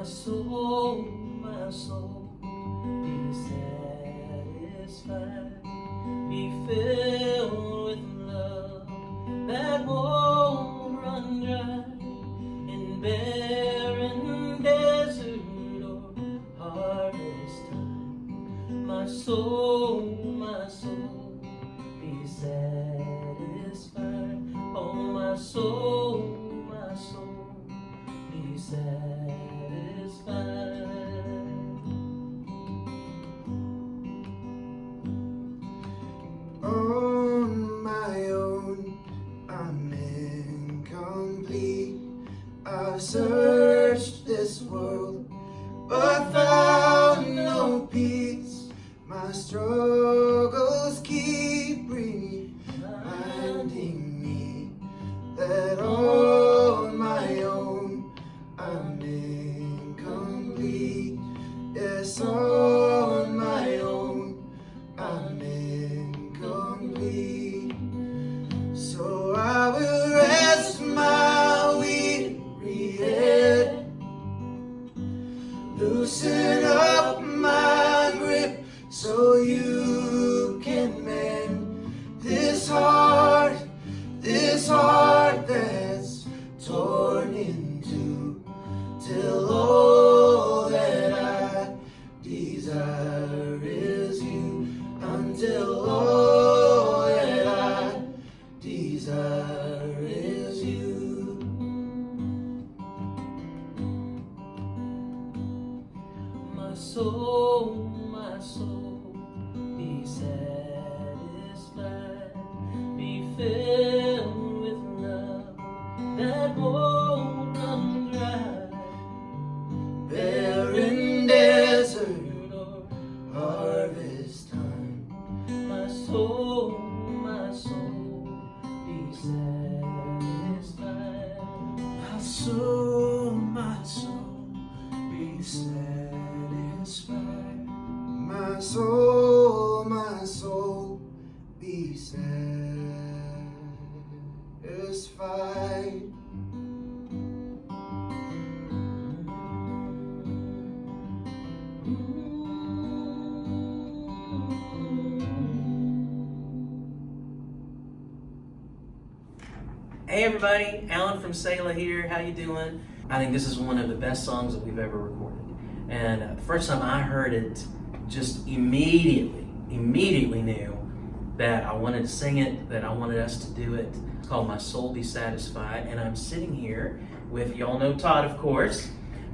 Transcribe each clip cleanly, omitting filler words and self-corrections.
my soul, be satisfied, be filled with love that won't run dry in barren desert or harvest time. My soul, be satisfied. Oh, my soul, be satisfied. On my own, I'm incomplete. I've searched this world, but found no peace. My struggles keep reminding me that on my own, I'm incomplete. Yes, on my own, I'm incomplete. So I will rest my weary head, loosen up my grip, so you can mend this heart that's torn in two, till all that I desire is you, until all that I desire is you. My soul, be satisfied, be filled with love that won't run dry, Barren desert or harvest time. my soul, be satisfied. My soul, be satisfied. My soul, be satisfied. Hey everybody, Allan from Selah here. How you doing? I think this is one of the best songs that we've ever recorded. And the first time I heard it, just immediately knew that I wanted to sing it, that I wanted us to do it. It's called My Soul Be Satisfied. And I'm sitting here with, y'all know Todd, of course,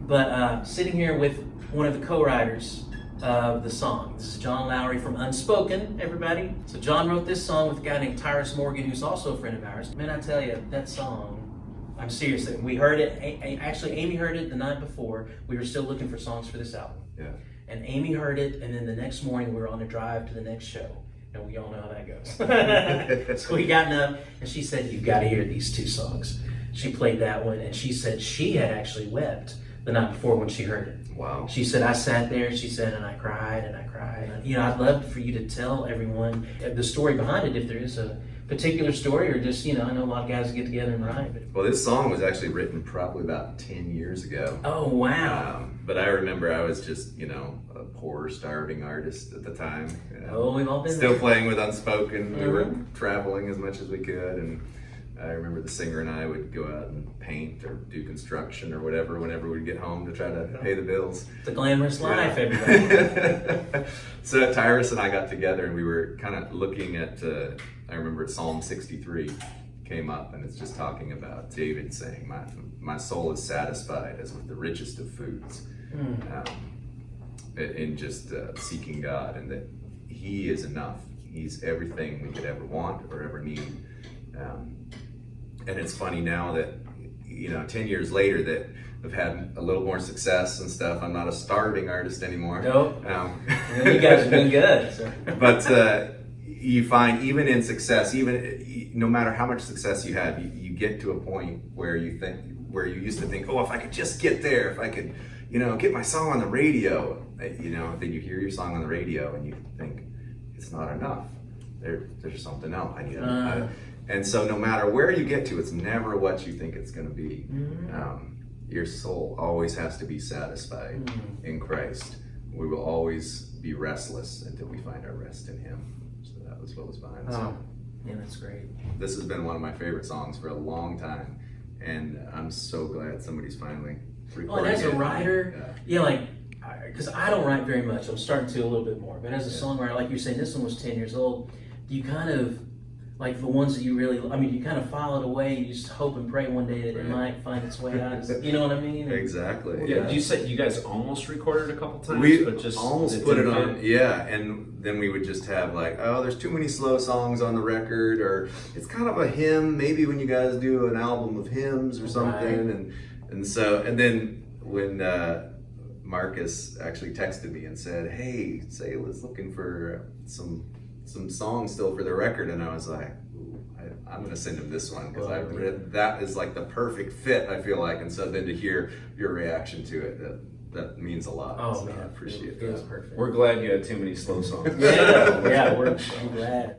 but sitting here with one of the co-writers of the song. This is Jon Lowry from Unspoken, everybody. So Jon wrote this song with a guy named Tyrus Morgan, who's also a friend of ours. Man, I tell you, that song, I'm serious. We heard it, actually Amy heard it the night before. We were still looking for songs for this album. Yeah. And Amy heard it, and then the next morning we were on a drive to the next show. And we all know how that goes. So we got up, and she said, "You've got to hear these two songs." She played that one, and she said she had actually wept the night before when she heard it. Wow. She said, I sat there, she said, and I cried and I cried. You know, I'd love for you to tell everyone the story behind it, if there is a particular story, or just, you know, I know a lot of guys get together and write. But... Well, this song was actually written probably about 10 years ago. Oh, wow. But I remember I was just, you know, a poor, starving artist at the time. Oh, we've all been still there. playing with Unspoken. Mm-hmm. We were traveling as much as we could, and I remember the singer and I would go out and paint or do construction or whatever whenever we'd get home to try to pay the bills. It's a glamorous life, everybody. So Tyrus and I got together and we were kind of looking at, I remember Psalm 63 came up, and it's just talking about David saying, my soul is satisfied as with the richest of foods. In just seeking God, and that He is enough. He's everything we could ever want or ever need. And it's funny now that, you know, 10 years later that I've had a little more success and stuff. I'm not a starving artist anymore. Nope. You guys are doing good. So. But you find even in success, even no matter how much success you have, you get to a point where you used to think, oh, if I could just get there, if I could, you know, get my song on the radio, you know, then you hear your song on the radio and you think it's not enough. There's something else I need. And so no matter where you get to, it's never what you think it's going to be. your soul always has to be satisfied in Christ. We will always be restless until we find our rest in Him. So that was what was behind the song. Yeah, that's great. This has been one of my favorite songs for a long time, and I'm so glad somebody's finally recording Well, and as a it. writer, because I don't write very much. I'm starting to a little bit more. But as a songwriter, like you're saying, this one was 10 years old. Do you kind of, like the ones that you really, you kind of file it away, you just hope and pray one day that it might find its way out. You know what I mean? Exactly. Yeah. You said you guys almost recorded a couple times, We but just almost put it on, and then we would just have like, oh, there's too many slow songs on the record, or it's kind of a hymn, maybe when you guys do an album of hymns or something, and then when Marcus actually texted me and said, hey, Selah's looking for some songs still for the record, and I was like, I'm going to send him this one because I've read that is like the perfect fit, I feel like. And so then to hear your reaction to it, that means a lot. Oh, so man. I appreciate It was that. perfect. we're glad you had too many slow songs. I'm glad.